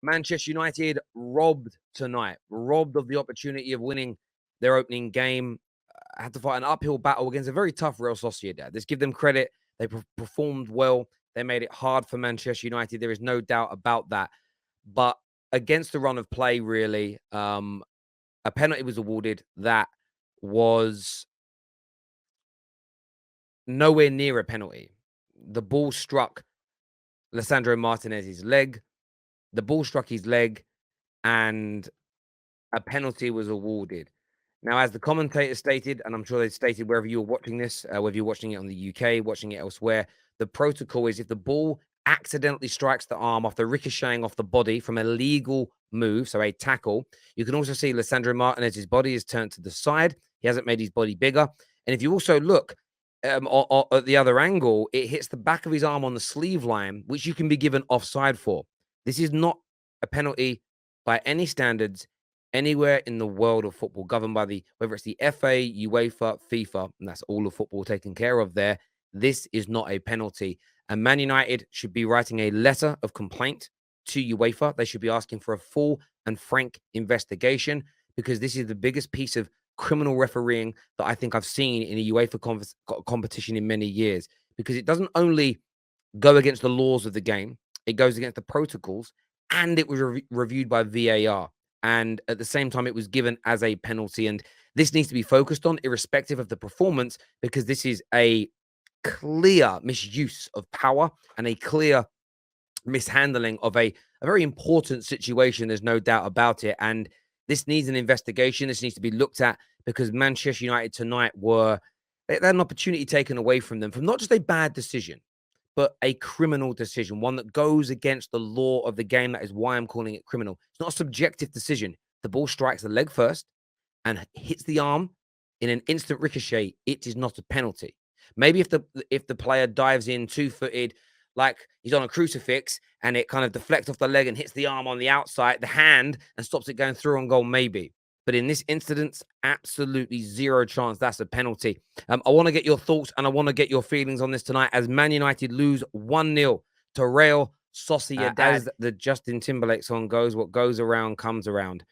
Manchester United robbed tonight, robbed of the opportunity of winning their opening game. Had to fight an uphill battle against a very tough Real Sociedad. Let's give them credit. They performed well. They made it hard for Manchester United. There is no doubt about that. But against the run of play, really, a penalty was awarded that was nowhere near a penalty. The ball struck Lisandro Martinez's leg. The ball struck his leg, and a penalty was awarded. Now, as the commentator stated, and I'm sure they stated wherever you're watching this, whether you're watching it on the UK, watching it elsewhere, the protocol is if the ball accidentally strikes the arm after ricocheting off the body from a legal move, so a tackle. You can also see Lisandro Martinez's body is turned to the side. He hasn't made his body bigger. And if you also look at the other angle, it hits the back of his arm on the sleeve line, which you can be given offside for. This is not a penalty by any standards anywhere in the world of football, governed by whether it's the FA, UEFA, FIFA, and that's all of football taken care of there. This is not a penalty. And Man United should be writing a letter of complaint to UEFA. They should be asking for a full and frank investigation, because this is the biggest piece of criminal refereeing that I think I've seen in a UEFA competition in many years, because it doesn't only go against the laws of the game, it goes against the protocols, and it was reviewed by VAR. And at the same time, it was given as a penalty. And this needs to be focused on, irrespective of the performance, because this is a clear misuse of power and a clear mishandling of a very important situation. There's no doubt about it. And this needs an investigation. This needs to be looked at, because Manchester United tonight they had an opportunity taken away from them from not just a bad decision, but a criminal decision, one that goes against the law of the game. That is why I'm calling it criminal. It's not a subjective decision. The ball strikes the leg first and hits the arm in an instant ricochet. It is not a penalty. Maybe if the player dives in 2-footed, like he's on a crucifix, and it kind of deflects off the leg and hits the arm on the outside, the hand, and stops it going through on goal, maybe. But in this instance, absolutely zero chance that's a penalty. I want to get your thoughts and I want to get your feelings on this tonight, as Man United lose 1-0 to Real Sociedad. As the Justin Timberlake song goes, what goes around comes around.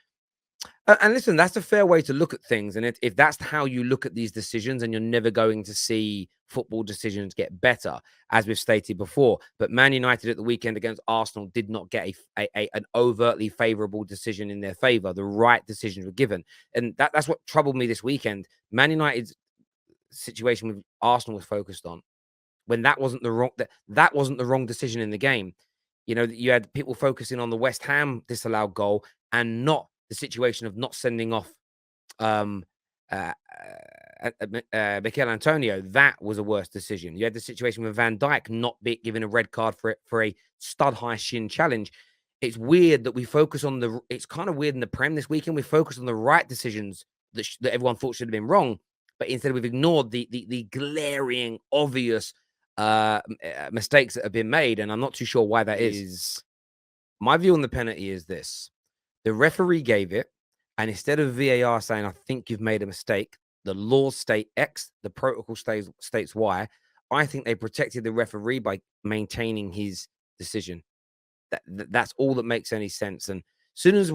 And listen, that's a fair way to look at things. And if that's how you look at these decisions, and you're never going to see football decisions get better, as we've stated before. But Man United at the weekend against Arsenal did not get an overtly favourable decision in their favour. The right decisions were given. And that's what troubled me this weekend. Man United's situation with Arsenal was focused on, when that wasn't the wrong decision in the game. You know, you had people focusing on the West Ham disallowed goal, and not the situation of not sending off Mikel Antonio. That was a worse decision. You had the situation with Van Dijk not being given a red card for a stud-high shin challenge. It's weird that we focus on it's kind of weird in the Prem this weekend. We focus on the right decisions that everyone thought should have been wrong, but instead we've ignored the glaring, obvious mistakes that have been made. And I'm not too sure why that is. My view on the penalty is this. The referee gave it, and instead of VAR saying, I think you've made a mistake, the laws state X, the protocol states Y. I think they protected the referee by maintaining his decision. That's all that makes any sense. And as soon as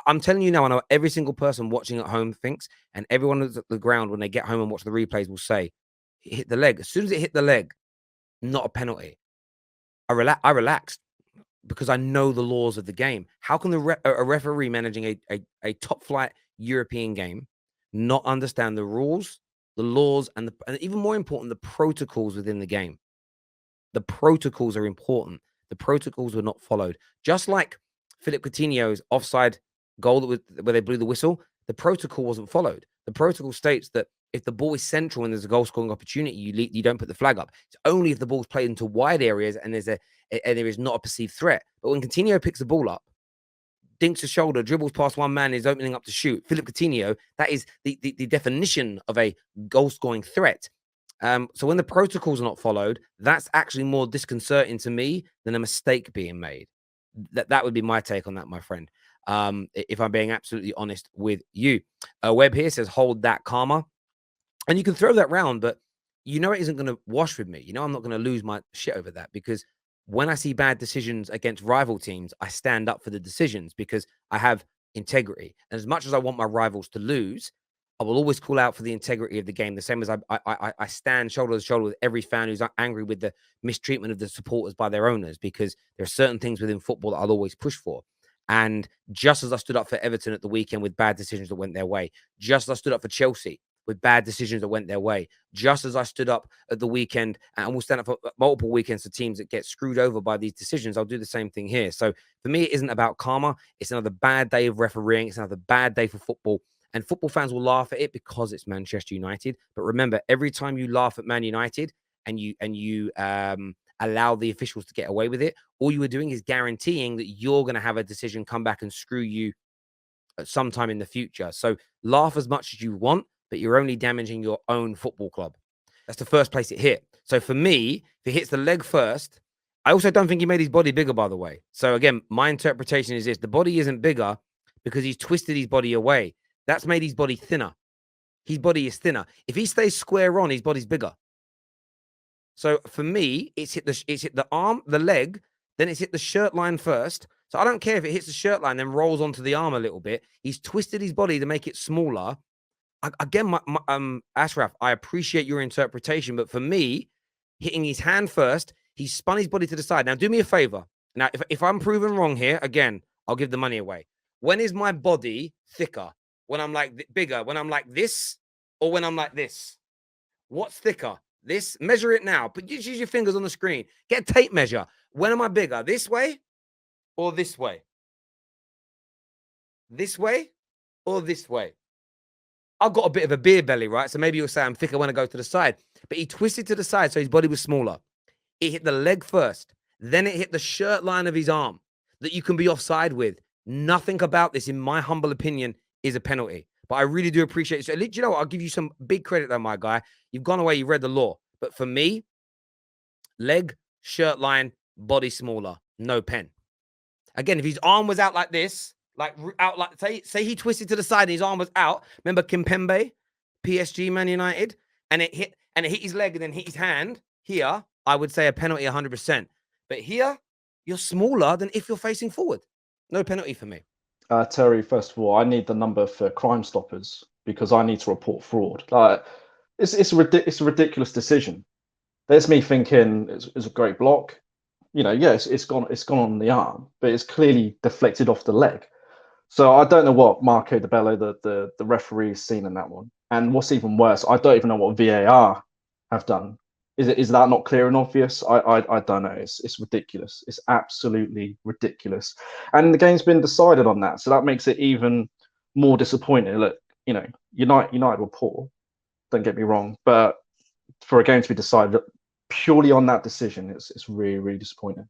I'm telling you now, I know every single person watching at home thinks, and everyone at the ground when they get home and watch the replays will say, it hit the leg. As soon as it hit the leg, not a penalty. I relaxed, because I know the laws of the game. How can a referee managing a top flight European game not understand the rules, the laws, and even more important, the protocols within the game? The protocols are important. The protocols were not followed. Just like Philippe Coutinho's offside goal where they blew the whistle, the protocol wasn't followed. The protocol states that if the ball is central and there's a goal scoring opportunity, you don't put the flag up. It's only if the ball's played into wide areas and there is not a perceived threat. But when Coutinho picks the ball up, dinks his shoulder, dribbles past one man, is opening up to shoot, Philippe Coutinho, that is the definition of a goal-scoring threat. So when the protocols are not followed, that's actually more disconcerting to me than a mistake being made. That would be my take on that, my friend. If I'm being absolutely honest with you. Webb here says, hold that karma. And you can throw that round, but you know it isn't going to wash with me. You know I'm not going to lose my shit over that, because when I see bad decisions against rival teams, I stand up for the decisions because I have integrity. And as much as I want my rivals to lose, I will always call out for the integrity of the game. The same as I stand shoulder to shoulder with every fan who's angry with the mistreatment of the supporters by their owners, because there are certain things within football that I'll always push for. And just as I stood up for Everton at the weekend with bad decisions that went their way, just as I stood up for Chelsea with bad decisions that went their way, just as I stood up at the weekend and will stand up for multiple weekends for teams that get screwed over by these decisions, I'll do the same thing here. So for me, it isn't about karma. It's another bad day of refereeing. It's another bad day for football. And football fans will laugh at it because it's Manchester United. But remember, every time you laugh at Man United and you allow the officials to get away with it, all you are doing is guaranteeing that you're going to have a decision come back and screw you at some time in the future. So laugh as much as you want, but you're only damaging your own football club. That's the first place it hit. So for me, if it hits the leg first, I also don't think he made his body bigger, by the way. So again, my interpretation is this: the body isn't bigger because he's twisted his body away. That's made his body thinner. His body is thinner. If he stays square on, his body's bigger. So for me, it's hit the arm, the leg, then it's hit the shirt line first. So I don't care if it hits the shirt line, then rolls onto the arm a little bit. He's twisted his body to make it smaller. Again, Ashraf, I appreciate your interpretation, but for me, hitting his hand first, he spun his body to the side. Now, do me a favor. Now, if I'm proven wrong here, again, I'll give the money away. When is my body thicker? When I'm like bigger? When I'm like this, or when I'm like this? What's thicker? This? Measure it now. But just use your fingers on the screen. Get a tape measure. When am I bigger? This way or this way? This way or this way? I've got a bit of a beer belly, right? So maybe you'll say I'm thicker when I go to the side. But he twisted to the side, so his body was smaller. It hit the leg first. Then it hit the shirt line of his arm that you can be offside with. Nothing about this, in my humble opinion, is a penalty. But I really do appreciate it. So, you know what? I'll give you some big credit, though, my guy. You've gone away, you read the law. But for me, leg, shirt line, body smaller, no pen. Again, if his arm was out like this, say he twisted to the side and his arm was out. Remember Kimpembe, PSG, Man United, and it hit his leg and then hit his hand here. I would say a penalty 100%. But here, you're smaller than if you're facing forward. No penalty for me. Terry, first of all, I need the number for Crime Stoppers because I need to report fraud. Like, it's a ridiculous decision. There's me thinking it's a great block. You know, yes, it's gone on the arm, but it's clearly deflected off the leg. So I don't know what Marco De Bello, the referee, has seen in that one. And what's even worse, I don't even know what VAR have done. Is that not clear and obvious? I don't know. It's ridiculous. It's absolutely ridiculous. And the game's been decided on that, so that makes it even more disappointing. Look, you know, United were poor. Don't get me wrong, but for a game to be decided purely on that decision, it's really, really disappointing.